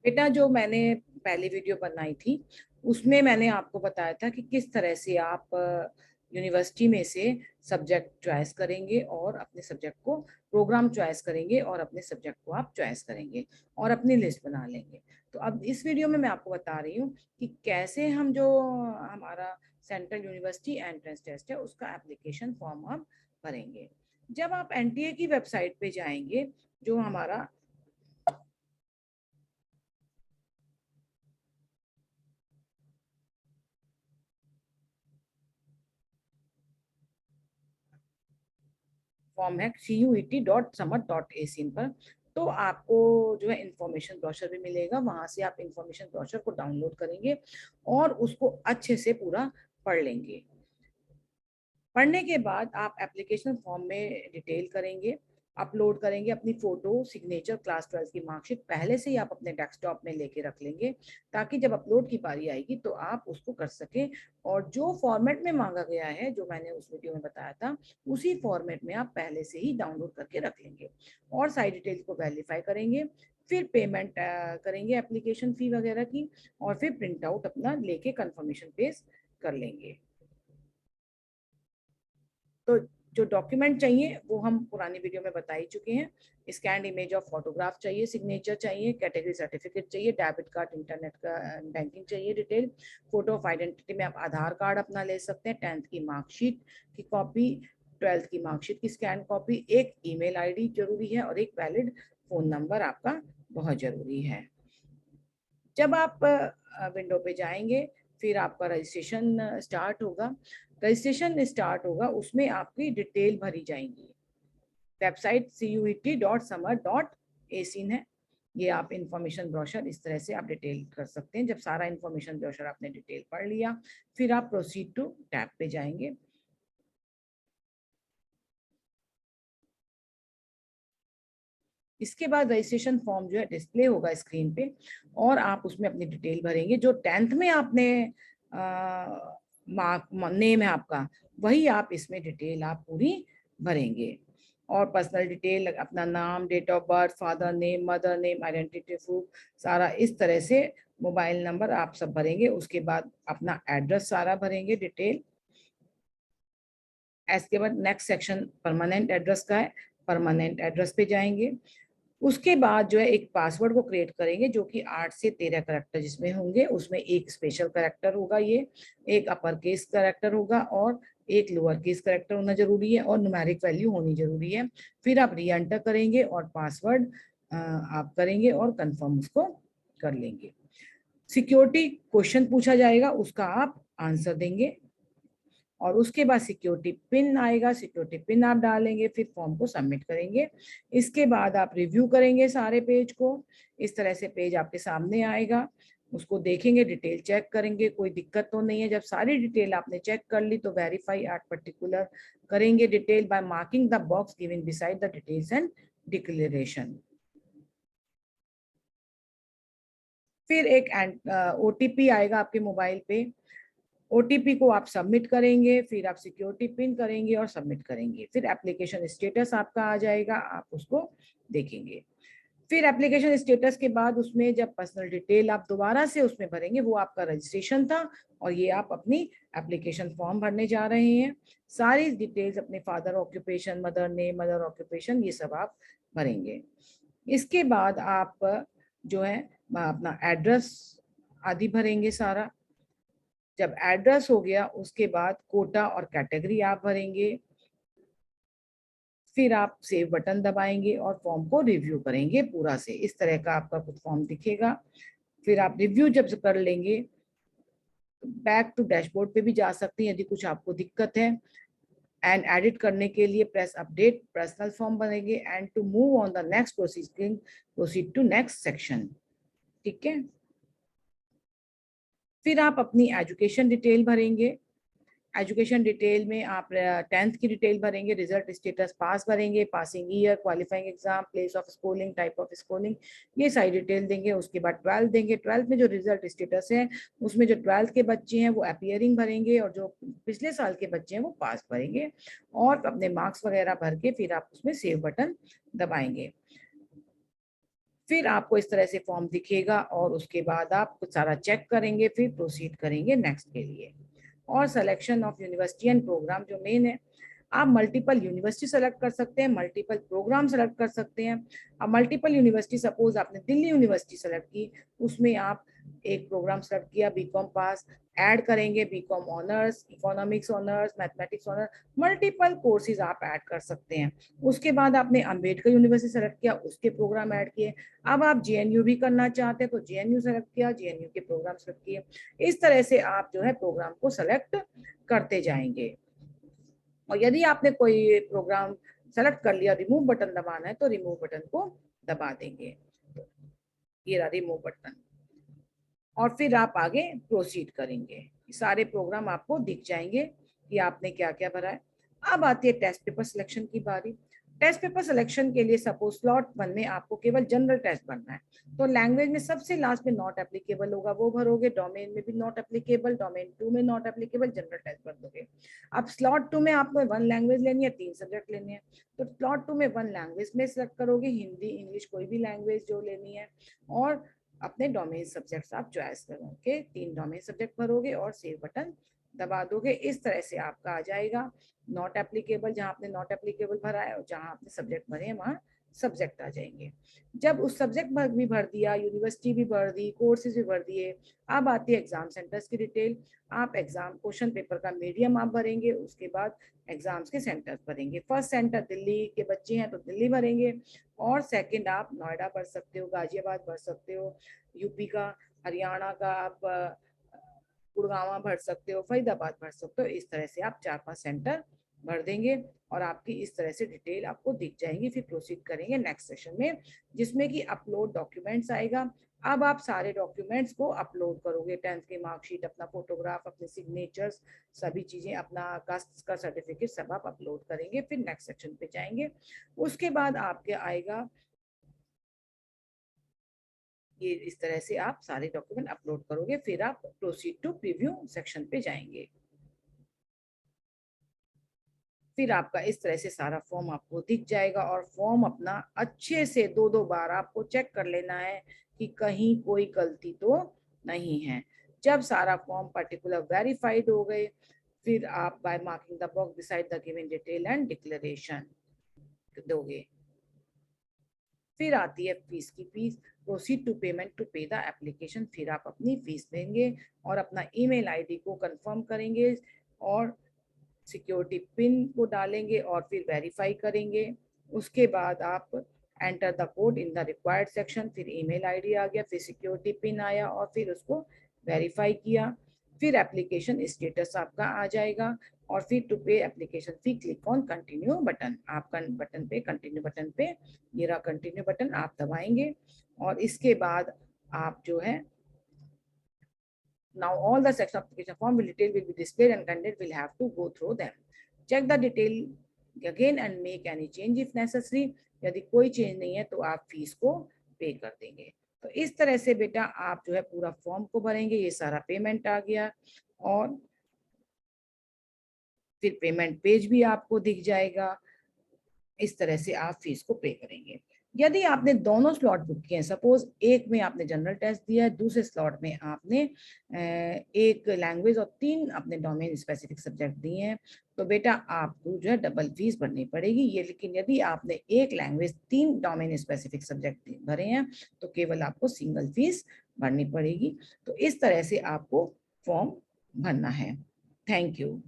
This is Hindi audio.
बेटा जो मैंने पहली वीडियो बनाई थी उसमें मैंने आपको बताया था कि किस तरह से आप यूनिवर्सिटी में से सब्जेक्ट चॉइस करेंगे और अपने सब्जेक्ट को प्रोग्राम चॉइस करेंगे और अपने सब्जेक्ट को आप चॉइस करेंगे और अपनी लिस्ट बना लेंगे। तो अब इस वीडियो में मैं आपको बता रही हूँ कि कैसे हम जो हमारा सेंट्रल यूनिवर्सिटी एंट्रेंस टेस्ट है उसका एप्लीकेशन फॉर्म हम भरेंगे। जब आप एनटीए की वेबसाइट पे जाएंगे, जो हमारा फॉर्म है CUET.समर.ac पर, तो आपको जो है इंफॉर्मेशन ब्रोशर भी मिलेगा। वहां से आप इंफॉर्मेशन ब्रोशर को डाउनलोड करेंगे और उसको अच्छे से पूरा पढ़ लेंगे। पढ़ने के बाद आप एप्लीकेशन फॉर्म में डिटेल करेंगे, अपलोड करेंगे अपनी फोटो, सिग्नेचर, क्लास 12 की मार्कशीट पहले से ही आप अपने डेस्कटॉप में लेके रख लेंगे, ताकि जब अपलोड की बारी आएगी तो आप उसको कर सकें। और जो फॉर्मेट में मांगा गया है, जो मैंने उस वीडियो में बताया था, उसी फॉर्मेट में आप पहले से ही डाउनलोड करके रख लेंगे और सारी डिटेल्स को वेरीफाई करेंगे। फिर पेमेंट करेंगे एप्लीकेशन फी वगैरह की, और फिर प्रिंट आउट अपना लेके कंफर्मेशन पेज कर लेंगे। तो जो डॉक्यूमेंट चाहिए वो हम पुरानी वीडियो में बता ही चुके हैं। स्कैन इमेज ऑफ फोटोग्राफ चाहिए, सिग्नेचर चाहिए, कैटेगरी सर्टिफिकेट चाहिए, डेबिट कार्ड, इंटरनेट का बैंकिंग चाहिए डिटेल। फोटो ऑफ आइडेंटिटी में आप आधार कार्ड अपना ले सकते हैं, 10th की मार्कशीट की कॉपी, 12th की मार्कशीट की स्कैन कॉपी, एक ईमेल आईडी जरूरी है और एक वैलिड फोन नंबर आपका बहुत जरूरी है। जब आप विंडो पे जाएंगे, फिर आपका रजिस्ट्रेशन स्टार्ट होगा। रजिस्ट्रेशन स्टार्ट होगा, उसमें आपकी डिटेल भरी जाएंगी। वेबसाइट CUET.समर.ac है। ये आप इंफॉर्मेशन ब्रोशर इस तरह से आप डिटेल कर सकते हैं। जब सारा इंफॉर्मेशन ब्रोशर आपने डिटेल पढ़ लिया, फिर आप प्रोसीड टू टैब पे जाएंगे। इसके बाद रजिस्ट्रेशन फॉर्म जो है डिस्प्ले होगा स्क्रीन पे, और आप उसमें अपनी डिटेल भरेंगे। जो 10th में आपने मार्क नेम है आपका, वही आप इसमें डिटेल आप पूरी भरेंगे। और पर्सनल डिटेल, अपना नाम, date of birth, father name, mother name, identity proof, सारा इस तरह से, मोबाइल नंबर आप सब भरेंगे। उसके बाद अपना एड्रेस सारा भरेंगे डिटेल। इसके बाद नेक्स्ट सेक्शन परमानेंट एड्रेस का है, परमानेंट एड्रेस पे जाएंगे। उसके बाद जो है एक पासवर्ड को क्रिएट करेंगे, जो कि 8 से 13 करेक्टर जिसमें होंगे। उसमें एक स्पेशल करेक्टर होगा, ये एक अपर केस करेक्टर होगा और एक लोअर केस करेक्टर होना जरूरी है, और न्यूमेरिक वैल्यू होनी जरूरी है। फिर आप री एंटर करेंगे और पासवर्ड आप करेंगे और कंफर्म उसको कर लेंगे। सिक्योरिटी क्वेश्चन पूछा जाएगा, उसका आप आंसर देंगे, और उसके बाद सिक्योरिटी पिन आएगा, सिक्योरिटी पिन आप डालेंगे, फिर फॉर्म को सबमिट करेंगे। इसके बाद आप रिव्यू करेंगे सारे पेज को। इस तरह से पेज आपके सामने आएगा, उसको देखेंगे, डिटेल चेक करेंगे, कोई दिक्कत तो नहीं है। जब सारी डिटेल आपने चेक कर ली तो वेरीफाई एट पर्टिकुलर करेंगे detail by marking the box given beside the details and declaration. फिर एक ओटीपी आएगा आपके मोबाइल पे, ओटीपी को आप सबमिट करेंगे, फिर आप सिक्योरिटी पिन करेंगे और सबमिट करेंगे। फिर एप्लीकेशन स्टेटस आपका आ जाएगा, आप उसको देखेंगे। फिर एप्लीकेशन स्टेटस के बाद उसमें जब पर्सनल डिटेल आप दोबारा से उसमें भरेंगे, वो आपका रजिस्ट्रेशन था और ये आप अपनी एप्लीकेशन फॉर्म भरने जा रहे हैं। सारी डिटेल्स अपने father occupation, mother name, mother occupation, ये सब आप भरेंगे। इसके बाद आप जो है अपना एड्रेस आदि भरेंगे सारा। जब एड्रेस हो गया, उसके बाद कोटा और कैटेगरी आप भरेंगे। फिर आप सेव बटन दबाएंगे और फॉर्म को रिव्यू करेंगे पूरा से। इस तरह का आपका कुछ फॉर्म दिखेगा। फिर आप रिव्यू जब कर लेंगे, बैक टू डैशबोर्ड पे भी जा सकते हैं यदि कुछ आपको दिक्कत है। एंड एडिट करने के लिए प्रेस अपडेट, पर्सनल फॉर्म बनेंगे। And to move on the next proceeding, proceed to next section. ठीक है। फिर आप अपनी एजुकेशन डिटेल भरेंगे। एजुकेशन डिटेल में आप 10th की डिटेल भरेंगे, रिजल्ट स्टेटस पास भरेंगे, passing year, qualifying exam, place of schooling, type of schooling, ये सारी डिटेल देंगे। उसके बाद 12th देंगे। 12th में जो रिजल्ट स्टेटस है, उसमें जो 12th के बच्चे हैं वो अपीयरिंग भरेंगे, और जो पिछले साल के बच्चे हैं वो पास भरेंगे, और अपने मार्क्स वगैरह भर के फिर आप उसमें सेव बटन दबाएंगे। फिर आपको इस तरह से फॉर्म दिखेगा और उसके बाद आप कुछ सारा चेक करेंगे, फिर प्रोसीड करेंगे नेक्स्ट के लिए। और selection of university and program जो मेन है, आप मल्टीपल यूनिवर्सिटी सेलेक्ट कर सकते हैं, मल्टीपल प्रोग्राम सेलेक्ट कर सकते हैं। अब मल्टीपल यूनिवर्सिटी, सपोज आपने दिल्ली यूनिवर्सिटी सेलेक्ट की, उसमें आप एक प्रोग्राम सेलेक्ट किया बीकॉम पास, ऐड करेंगे BCom honours, economics honours, mathematics honours, multiple courses आप ऐड कर सकते हैं। उसके बाद आपने अंबेडकर यूनिवर्सिटी सेलेक्ट किया, उसके प्रोग्राम ऐड किए। अब आप जेएनयू भी करना चाहते हैं तो जेएनयू सेलेक्ट किया, जेएनयू के प्रोग्राम सेलेक्ट किए। इस तरह से आप जो है प्रोग्राम को सेलेक्ट करते जाएंगे। और यदि आपने कोई प्रोग्राम सेलेक्ट कर लिया, रिमूव बटन दबाना है तो रिमूव बटन को दबा देंगे, ये रहा रिमूव बटन। और फिर आप आगे प्रोसीड करेंगे, सारे प्रोग्राम आपको दिख जाएंगे कि आपने क्या क्या भरा है। अब आती है टेस्ट पेपर सिलेक्शन की बारी। टेस्ट पेपर सिलेक्शन के लिए सपोज स्लॉट 1 में आपको केवल जनरल टेस्ट भरना है, तो लैंग्वेज में सबसे लास्ट में नॉट एप्लीकेबल होगा वो भरोगे, डोमेन में भी नॉट एप्लीकेबल, डोमेन 2 में नॉट एप्लीकेबल, जनरल टेस्ट भर दोगे। अब स्लॉट 2 में आपको 1 लैंग्वेज लेनी है, 3 सब्जेक्ट लेने हैं, तो स्लॉट 2 में 1 लैंग्वेज में सिलेक्ट करोगे, हिंदी इंग्लिश कोई भी लैंग्वेज जो लेनी है, और अपने डोमेन सब्जेक्ट्स आप चॉइस करोगे, 3 डोमेन सब्जेक्ट भरोगे और सेव बटन दबा दोगे। इस तरह से आपका आ जाएगा नॉट एप्लीकेबल, जहां आपने नॉट एप्लीकेबल भरा है, और जहां आपने सब्जेक्ट भरे हैं वहां सब्जेक्ट आ जाएंगे। जब उस सब्जेक्ट भी भर दिया, यूनिवर्सिटी भी भर दी, कोर्सेज भी भर दिए, अब आती है एग्जाम सेंटर्स की डिटेल। आप एग्जाम क्वेश्चन पेपर का मीडियम आप भरेंगे, उसके बाद एग्जाम्स के सेंटर्स भरेंगे। फर्स्ट सेंटर दिल्ली के बच्चे हैं तो दिल्ली भरेंगे, और सेकंड आप नोएडा भर सकते हो, गाजियाबाद भर सकते हो, यूपी का, हरियाणा का आप गुड़गांव भर सकते हो, फरीदाबाद भर सकते हो। इस तरह से आप 4-5 सेंटर भर देंगे और आपकी इस तरह से डिटेल आपको दिख जाएंगी। फिर प्रोसीड करेंगे नेक्स्ट सेशन में, जिसमें कि अपलोड डॉक्यूमेंट्स आएगा। अब आप सारे डॉक्यूमेंट्स को अपलोड करोगे, 10th की मार्कशीट, अपना फोटोग्राफ, अपने सिग्नेचर्स, सभी चीजें, अपना कास्ट का सर्टिफिकेट सब आप अपलोड करेंगे। फिर नेक्स्ट सेक्शन पे जाएंगे। उसके बाद आपके आएगा ये, इस तरह से आप सारे डॉक्यूमेंट अपलोड करोगे, फिर आप प्रोसीड टू प्रीव्यू सेक्शन पे जाएंगे। फिर आपका इस तरह से सारा फॉर्म आपको दिख जाएगा, और फॉर्म अपना अच्छे से 2-2 बार आपको चेक कर लेना है कि कहीं कोई गलती तो नहीं है। जब सारा फॉर्म पर्टिकुलर वेरीफाइड हो गए, फिर आप by marking the box beside the given detail and declaration दोगे। फिर आती है फीस की fees, proceed to payment to pay the application. फिर आप अपनी फीस देंगे और अपना ईमेल आईडी को कंफर्म करेंगे और सिक्योरिटी पिन को डालेंगे और फिर वेरीफाई करेंगे। उसके बाद आप enter the code in the required section, फिर ईमेल आईडी आ गया, फिर सिक्योरिटी पिन आया और फिर उसको वेरीफाई किया। फिर एप्लीकेशन स्टेटस आपका आ जाएगा, और फिर टू पे application fee click on continue button. आप बटन पे, कंटिन्यू बटन पे, ये रहा कंटिन्यू बटन, आप दबाएंगे। और इसके बाद आप जो है, now all the section application form will detail will be displayed and candidate will have to go through them. Check the detail again and make any change if necessary. यदि कोई चेंज नहीं है तो आप फीस को पे कर देंगे। तो इस तरह से बेटा आप जो है पूरा फॉर्म को भरेंगे। ये सारा पेमेंट आ गया, और फिर पेमेंट पेज भी आपको दिख जाएगा। इस तरह से आप फीस को पे करेंगे। यदि आपने दोनों स्लॉट बुक किए हैं, सपोज एक में आपने जनरल टेस्ट दिया है, दूसरे स्लॉट में आपने एक लैंग्वेज और 3 अपने डोमेन स्पेसिफिक सब्जेक्ट दिए हैं, तो बेटा आपको जो है डबल फीस भरनी पड़ेगी ये। लेकिन यदि आपने एक लैंग्वेज 3 डोमेन स्पेसिफिक सब्जेक्ट भरे हैं तो केवल आपको सिंगल फीस भरनी पड़ेगी। तो इस तरह से आपको फॉर्म भरना है। Thank you.